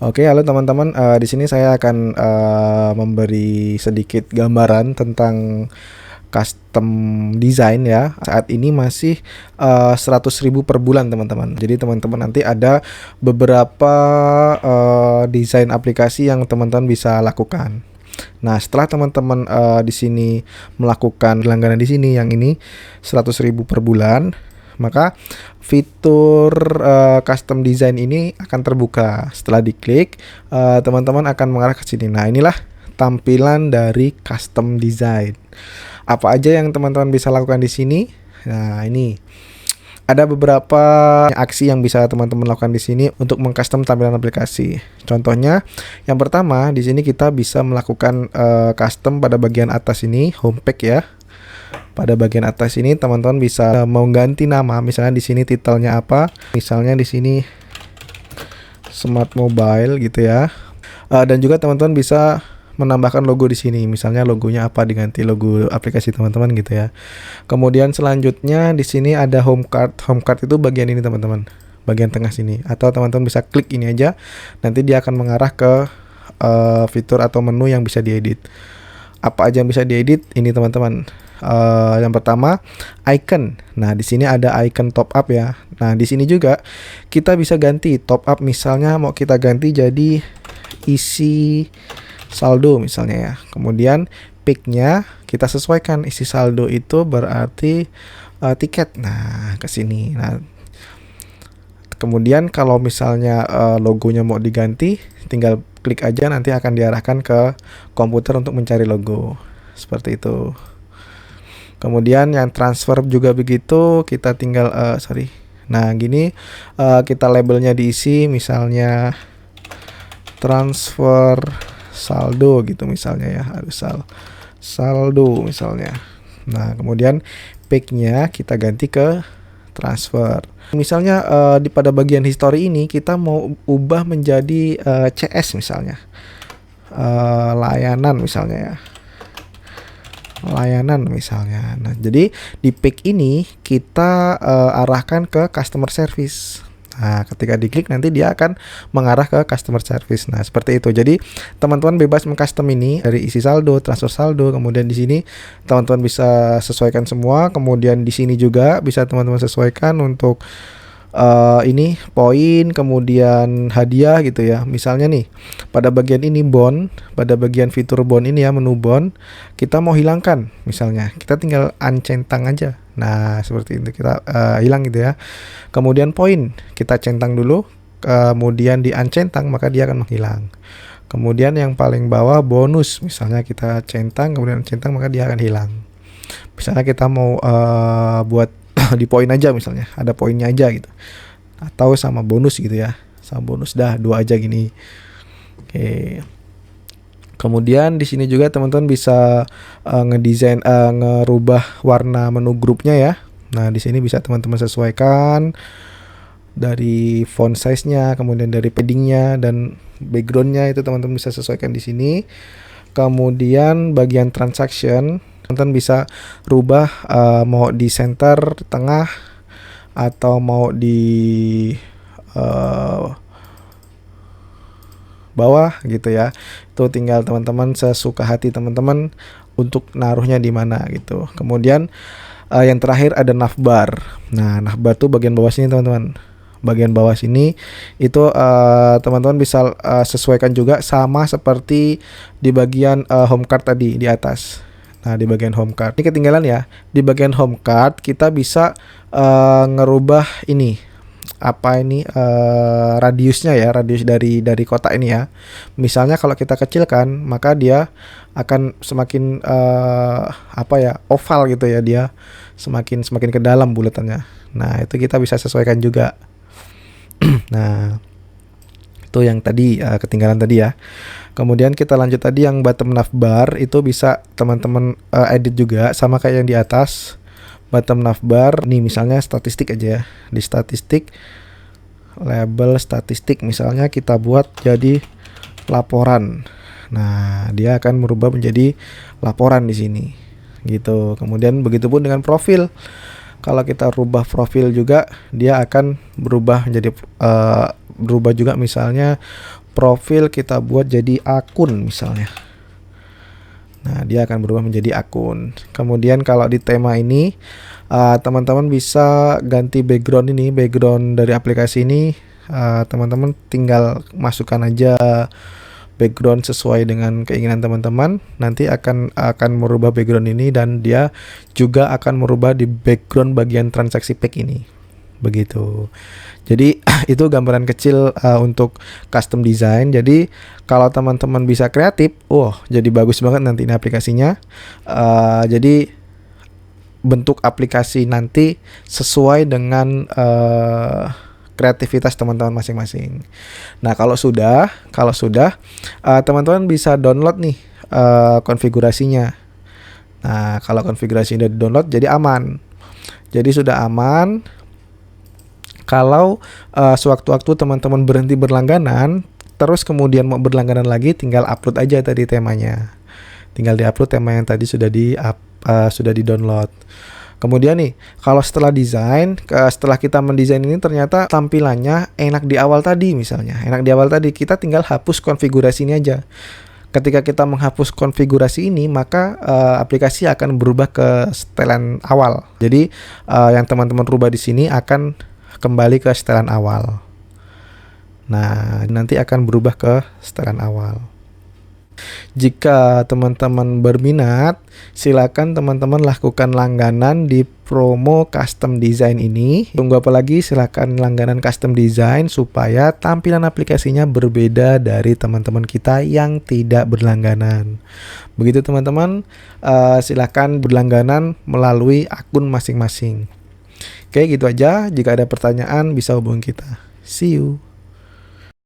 Oke, halo teman-teman. Di sini saya akan memberi sedikit gambaran tentang custom design ya. Saat ini masih 100.000 per bulan teman-teman. Jadi teman-teman nanti ada beberapa desain aplikasi yang teman-teman bisa lakukan. Nah, setelah teman-teman di sini melakukan langganan di sini yang ini 100.000 per bulan, maka fitur custom design ini akan terbuka. Setelah diklik, teman-teman akan mengarah ke sini. Nah, inilah tampilan dari custom design. Apa aja yang teman-teman bisa lakukan di sini? Nah, ini ada beberapa aksi yang bisa teman-teman lakukan di sini untuk mengcustom tampilan aplikasi. Contohnya, yang pertama di sini kita bisa melakukan custom pada bagian atas ini, homepage ya. Pada bagian atas ini teman-teman bisa mengganti nama, misalnya di sini titelnya apa, misalnya di sini Smart Mobile gitu ya. Dan juga teman-teman bisa menambahkan logo di sini, misalnya logonya apa diganti logo aplikasi teman-teman gitu ya. Kemudian selanjutnya di sini ada home card. Home card itu bagian ini teman-teman, bagian tengah sini. Atau teman-teman bisa klik ini aja, nanti dia akan mengarah ke fitur atau menu yang bisa diedit. Apa aja yang bisa diedit ini teman-teman. Yang pertama icon. Nah, di sini ada icon top up ya. Nah, di sini juga kita bisa ganti top up, misalnya mau kita ganti jadi isi saldo misalnya ya. Kemudian pick-nya kita sesuaikan, isi saldo itu berarti tiket. Nah, ke sini. Nah, kemudian kalau misalnya logonya mau diganti, tinggal klik aja, nanti akan diarahkan ke komputer untuk mencari logo. Seperti itu. Kemudian yang transfer juga begitu, kita tinggal Nah, gini kita labelnya diisi, misalnya transfer saldo gitu misalnya ya, harus saldo misalnya. Nah, kemudian pick-nya kita ganti ke transfer. Misalnya pada bagian history ini kita mau ubah menjadi CS misalnya, layanan misalnya ya, layanan misalnya. Nah, jadi di pick ini kita arahkan ke customer service. Nah, ketika diklik nanti dia akan mengarah ke customer service. Nah, seperti itu. Jadi, teman-teman bebas mengcustom ini dari isi saldo, transfer saldo, kemudian di sini teman-teman bisa sesuaikan semua. Kemudian di sini juga bisa teman-teman sesuaikan untuk ini poin, kemudian hadiah gitu ya. Misalnya nih, pada bagian ini bond, pada bagian fitur bond ini ya, menu bond, kita mau hilangkan misalnya, kita tinggal uncentang aja. Nah, seperti itu, kita hilang gitu ya. Kemudian poin kita centang dulu, kemudian di uncentang, maka dia akan menghilang. Kemudian yang paling bawah bonus, misalnya kita centang kemudian centang, maka dia akan hilang. Misalnya kita mau buat di poin aja, misalnya ada poinnya aja gitu, atau sama bonus gitu ya, sama bonus, dah dua aja gini. Oke. Kemudian di sini juga teman-teman bisa ngedesain, ngerubah warna menu grupnya ya. Nah, di sini bisa teman-teman sesuaikan dari font size-nya, kemudian dari padding-nya dan background-nya, itu teman-teman bisa sesuaikan di sini. Kemudian bagian transaction teman-teman bisa rubah mau di center tengah atau mau di bawah gitu ya. Itu tinggal teman-teman sesuka hati teman-teman untuk naruhnya di mana gitu. Kemudian yang terakhir ada navbar. Nah, navbar tuh bagian bawah sini teman-teman. Bagian bawah sini itu teman-teman bisa sesuaikan juga sama seperti di bagian home card tadi di atas. Nah, di bagian home card ini ketinggalan ya. Di bagian home card kita bisa ngerubah ini apa ini radiusnya ya, radius dari kotak ini ya. Misalnya kalau kita kecilkan, maka dia akan semakin oval gitu ya, dia semakin ke dalam bulatannya. Nah, itu kita bisa sesuaikan juga. Nah, itu yang tadi ketinggalan tadi ya. Kemudian kita lanjut tadi yang bottom navbar, itu bisa teman-teman edit juga sama kayak yang di atas. Bottom navbar nih misalnya statistik aja ya. Di statistik, label statistik misalnya kita buat jadi laporan. Nah, dia akan merubah menjadi laporan di sini. Gitu. Kemudian begitupun dengan profil. Kalau kita rubah profil juga, dia akan berubah menjadi berubah juga. Misalnya profil kita buat jadi akun misalnya. Nah, dia akan berubah menjadi akun. Kemudian kalau di tema ini, teman-teman bisa ganti background ini, background dari aplikasi ini. Teman-teman tinggal masukkan aja background sesuai dengan keinginan teman-teman. Nanti akan merubah background ini, dan dia juga akan merubah di background bagian transaksi pack ini. Begitu. Jadi itu gambaran kecil untuk custom design. Jadi kalau teman-teman bisa kreatif, jadi bagus banget nanti ini aplikasinya. Jadi bentuk aplikasi nanti sesuai dengan kreativitas teman-teman masing-masing. Nah, kalau sudah teman-teman bisa download nih konfigurasinya. Nah, kalau konfigurasi udah di-download, jadi aman. Jadi sudah aman. Kalau sewaktu-waktu teman-teman berhenti berlangganan, terus kemudian mau berlangganan lagi, tinggal upload aja tadi temanya. Tinggal di-upload tema yang tadi sudah di-download. Kemudian nih, kalau setelah kita mendesain ini ternyata tampilannya enak di awal tadi misalnya. Enak di awal tadi, kita tinggal hapus konfigurasi ini aja. Ketika kita menghapus konfigurasi ini, maka aplikasi akan berubah ke setelan awal. Jadi yang teman-teman rubah di sini akan kembali ke setelan awal. Nah, nanti akan berubah ke setelan awal. Jika teman-teman berminat, silakan teman-teman lakukan langganan di promo custom design ini. Tunggu apa lagi? Silakan langganan custom design supaya tampilan aplikasinya berbeda dari teman-teman kita yang tidak berlangganan. Begitu teman-teman, silakan berlangganan melalui akun masing-masing. Oke, gitu aja. Jika ada pertanyaan bisa hubungi kita. See you.